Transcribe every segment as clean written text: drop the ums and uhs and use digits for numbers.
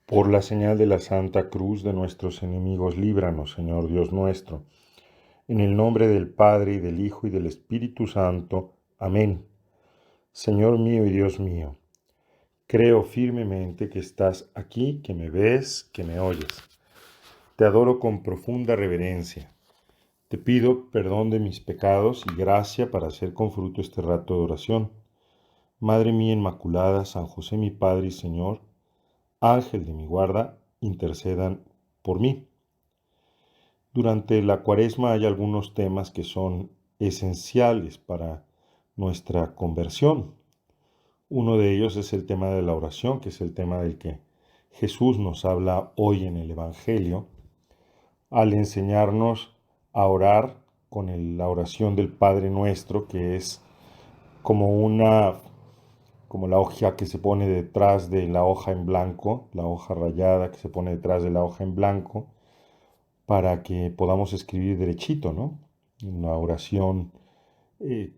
Por la señal de la Santa Cruz de nuestros enemigos, líbranos, Señor Dios nuestro. En el nombre del Padre, y del Hijo, y del Espíritu Santo. Amén. Señor mío y Dios mío, creo firmemente que estás aquí, que me ves, que me oyes. Te adoro con profunda reverencia. Te pido perdón de mis pecados y gracia para hacer con fruto este rato de oración. Madre mía Inmaculada, San José mi Padre y Señor, Ángel de mi guarda, intercedan por mí. Durante la Cuaresma hay algunos temas que son esenciales para nuestra conversión. Uno de ellos es el tema de la oración, que es el tema del que Jesús nos habla hoy en el Evangelio, al enseñarnos a orar con la oración del Padre Nuestro, que es como la hoja que se pone detrás de la hoja en blanco, la hoja rayada que se pone detrás de la hoja en blanco, para que podamos escribir derechito, ¿no? Una oración,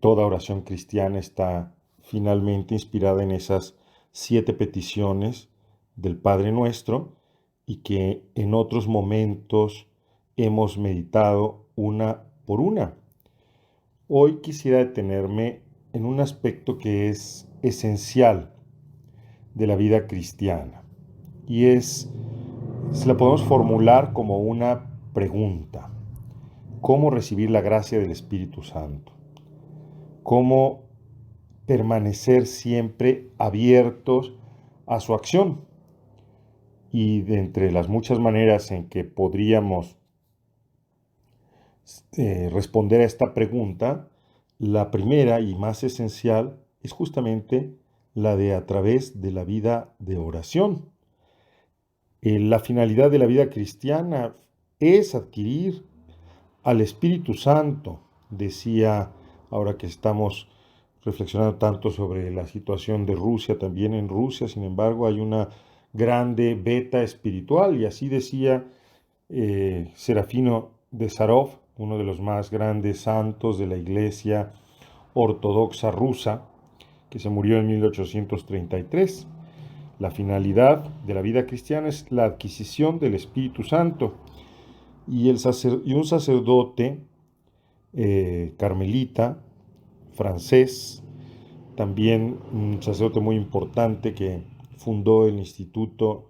toda oración cristiana está finalmente inspirada en esas 7 peticiones del Padre Nuestro y que en otros momentos hemos meditado una por una. Hoy quisiera detenerme en un aspecto que es esencial de la vida cristiana y se la podemos formular como una pregunta. ¿Cómo recibir la gracia del Espíritu Santo? ¿Cómo permanecer siempre abiertos a su acción? Y de entre las muchas maneras en que podríamos responder a esta pregunta, la primera y más esencial es justamente la de a través de la vida de oración. La finalidad de la vida cristiana es adquirir al Espíritu Santo, decía, ahora que estamos reflexionando tanto sobre la situación de Rusia, también en Rusia, sin embargo, hay una grande beta espiritual, y así decía Serafino de Sarov, uno de los más grandes santos de la Iglesia Ortodoxa rusa, que se murió en 1833. La finalidad de la vida cristiana es la adquisición del Espíritu Santo. Y un sacerdote carmelita francés, también un sacerdote muy importante que fundó el Instituto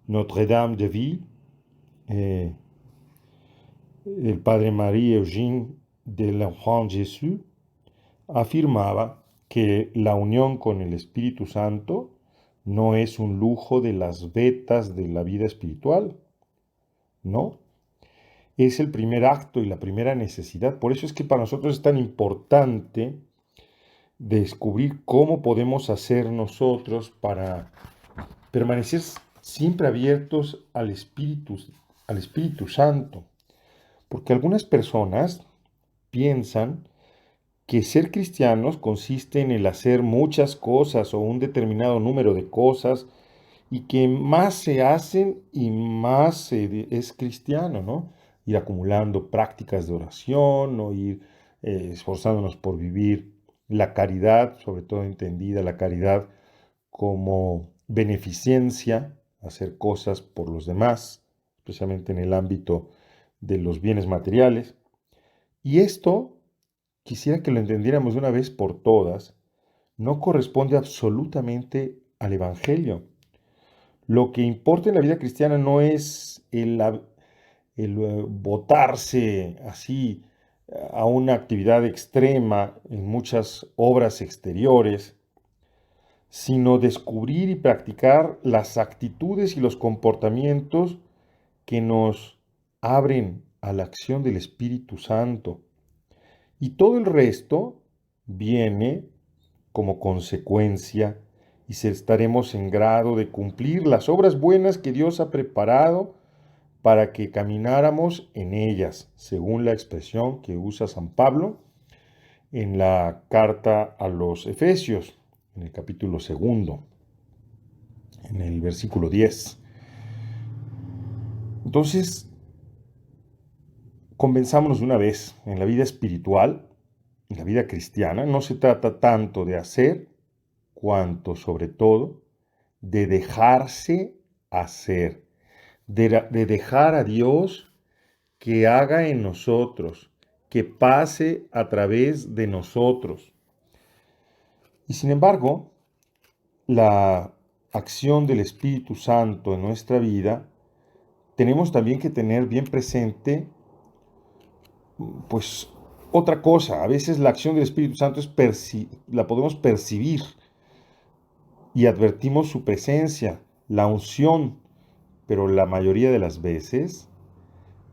Notre-Dame de Vie, el padre Marie-Eugène de l'Enfant Jésus, afirmaba que la unión con el Espíritu Santo no es un lujo de las vetas de la vida espiritual, no, es el primer acto y la primera necesidad. Por eso es que para nosotros es tan importante descubrir cómo podemos hacer nosotros para permanecer siempre abiertos al Espíritu Santo. Porque algunas personas piensan que ser cristianos consiste en el hacer muchas cosas o un determinado número de cosas, y que más se hacen y más es cristiano, ¿no? Ir acumulando prácticas de oración o ir esforzándonos por vivir la caridad, sobre todo entendida la caridad como beneficencia, hacer cosas por los demás, especialmente en el ámbito de los bienes materiales. Y esto, quisiera que lo entendiéramos de una vez por todas, no corresponde absolutamente al Evangelio. Lo que importa en la vida cristiana no es el botarse así a una actividad extrema en muchas obras exteriores, sino descubrir y practicar las actitudes y los comportamientos que nos abren a la acción del Espíritu Santo. Y todo el resto viene como consecuencia, y estaremos en grado de cumplir las obras buenas que Dios ha preparado para que camináramos en ellas, según la expresión que usa San Pablo en la carta a los Efesios, en el capítulo 2, en el versículo 10. Entonces, convenzámonos de una vez, en la vida espiritual, en la vida cristiana, no se trata tanto de hacer, cuanto sobre todo de dejarse hacer, de dejar a Dios que haga en nosotros, que pase a través de nosotros. Y sin embargo, la acción del Espíritu Santo en nuestra vida, tenemos también que tener bien presente, pues, otra cosa. A veces la acción del Espíritu Santo la podemos percibir y advertimos su presencia, la unción, pero la mayoría de las veces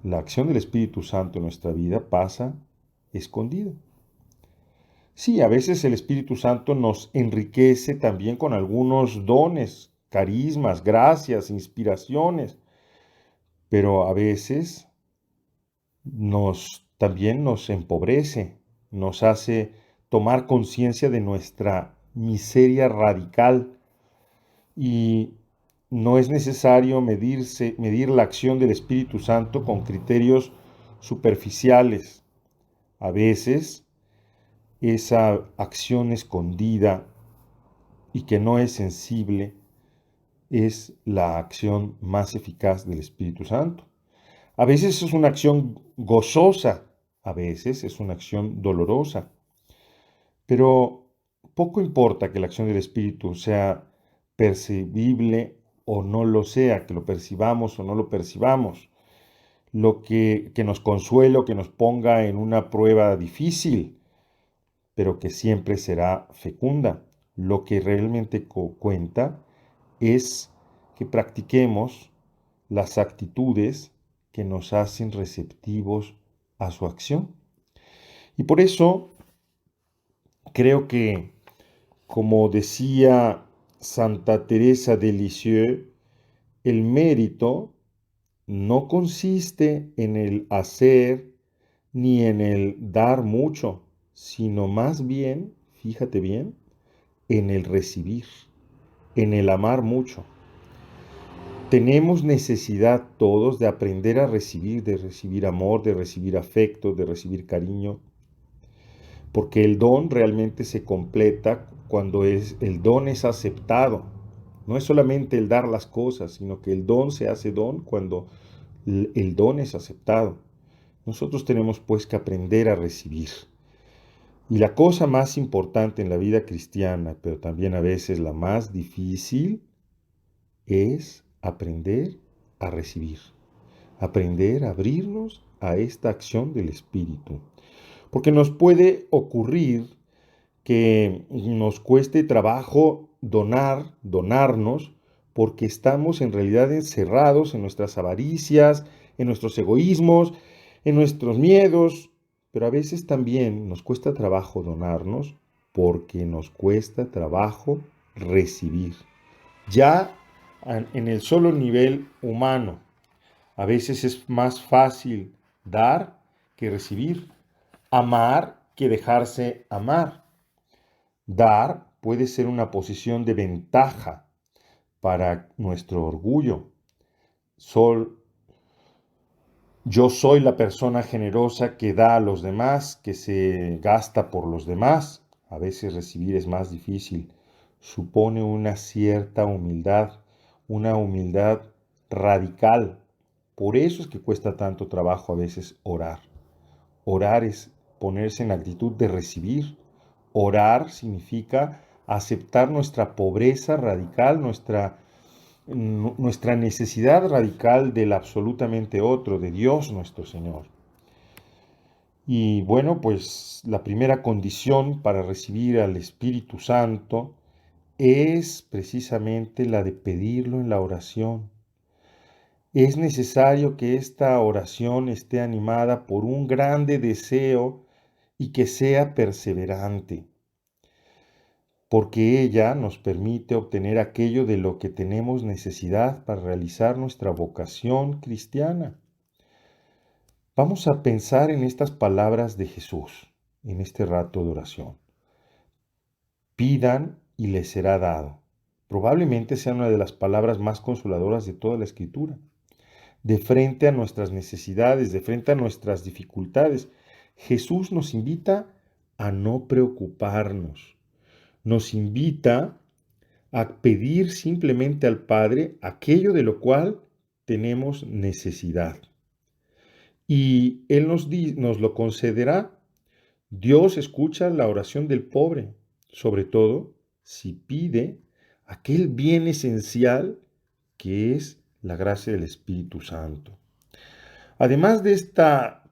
la acción del Espíritu Santo en nuestra vida pasa escondida. Sí, a veces el Espíritu Santo nos enriquece también con algunos dones, carismas, gracias, inspiraciones, pero a veces también nos empobrece, nos hace tomar conciencia de nuestra miseria radical y no es necesario medir la acción del Espíritu Santo con criterios superficiales. A veces esa acción escondida y que no es sensible es la acción más eficaz del Espíritu Santo. A veces es una acción gozosa, a veces es una acción dolorosa, pero poco importa que la acción del Espíritu sea percibible o no lo sea, que lo percibamos o no lo percibamos, que nos consuele o que nos ponga en una prueba difícil, pero que siempre será fecunda. Lo que realmente cuenta es que practiquemos las actitudes que nos hacen receptivos a su acción. Y por eso creo que, como decía Santa Teresa de Lisieux, el mérito no consiste en el hacer ni en el dar mucho, sino más bien, fíjate bien, en el recibir, en el amar mucho. Tenemos necesidad todos de aprender a recibir, de recibir amor, de recibir afecto, de recibir cariño, porque el don realmente se completa cuando el don es aceptado. No es solamente el dar las cosas, sino que el don se hace don cuando el don es aceptado. Nosotros tenemos pues que aprender a recibir. Y la cosa más importante en la vida cristiana, pero también a veces la más difícil, es aprender a recibir, aprender a abrirnos a esta acción del Espíritu. Porque nos puede ocurrir que nos cueste trabajo donarnos, porque estamos en realidad encerrados en nuestras avaricias, en nuestros egoísmos, en nuestros miedos, pero a veces también nos cuesta trabajo donarnos porque nos cuesta trabajo recibir. Ya en el solo nivel humano, a veces es más fácil dar que recibir, amar que dejarse amar. Dar puede ser una posición de ventaja para nuestro orgullo. Yo soy la persona generosa que da a los demás, que se gasta por los demás. A veces recibir es más difícil. Supone una cierta humildad, una humildad radical. Por eso es que cuesta tanto trabajo a veces orar. Orar es ponerse en actitud de recibir. Orar significa aceptar nuestra pobreza radical, nuestra necesidad radical del absolutamente otro, de Dios nuestro Señor. Y bueno, pues la primera condición para recibir al Espíritu Santo es precisamente la de pedirlo en la oración. Es necesario que esta oración esté animada por un grande deseo y que sea perseverante, porque ella nos permite obtener aquello de lo que tenemos necesidad para realizar nuestra vocación cristiana. Vamos a pensar en estas palabras de Jesús en este rato de oración. Pidan y les será dado. Probablemente sea una de las palabras más consoladoras de toda la Escritura. De frente a nuestras necesidades, de frente a nuestras dificultades, Jesús nos invita a no preocuparnos. Nos invita a pedir simplemente al Padre aquello de lo cual tenemos necesidad. Y Él nos lo concederá. Dios escucha la oración del pobre, sobre todo si pide aquel bien esencial que es la gracia del Espíritu Santo. Además de esta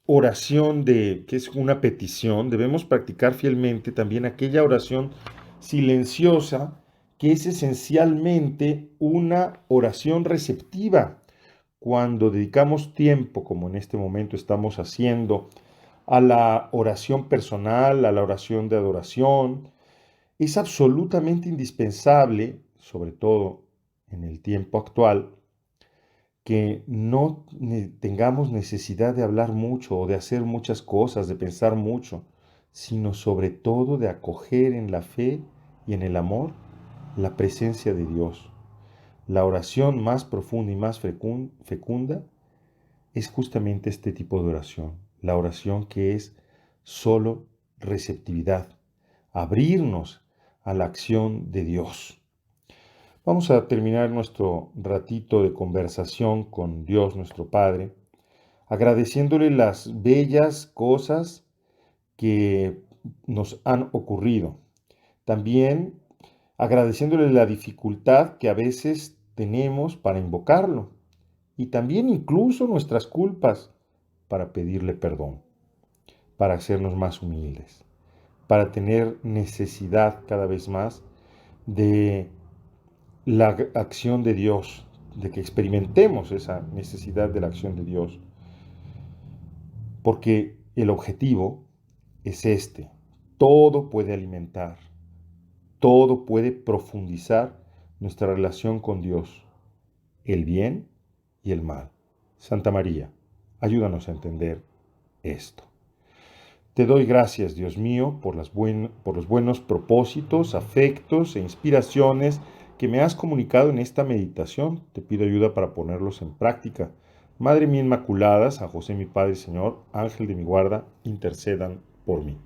oración que es una petición, debemos practicar fielmente también aquella oración silenciosa que es esencialmente una oración receptiva. Cuando dedicamos tiempo, como en este momento estamos haciendo, a la oración personal, a la oración de adoración, es absolutamente indispensable, sobre todo en el tiempo actual, que no tengamos necesidad de hablar mucho o de hacer muchas cosas, de pensar mucho, sino sobre todo de acoger en la fe y en el amor la presencia de Dios. La oración más profunda y más fecunda es justamente este tipo de oración, la oración que es solo receptividad, abrirnos a la acción de Dios. Vamos a terminar nuestro ratito de conversación con Dios nuestro Padre, agradeciéndole las bellas cosas que nos han ocurrido. También agradeciéndole la dificultad que a veces tenemos para invocarlo y también incluso nuestras culpas para pedirle perdón, para hacernos más humildes, para tener necesidad cada vez más de la acción de Dios, de que experimentemos esa necesidad de la acción de Dios, porque el objetivo es este: todo puede alimentar, todo puede profundizar nuestra relación con Dios, el bien y el mal. Santa María, ayúdanos a entender esto. Te doy gracias, Dios mío, por los buenos propósitos, afectos e inspiraciones que me has comunicado en esta meditación. Te pido ayuda para ponerlos en práctica. Madre mía Inmaculada, San José mi Padre y Señor, Ángel de mi guarda, intercedan por mí.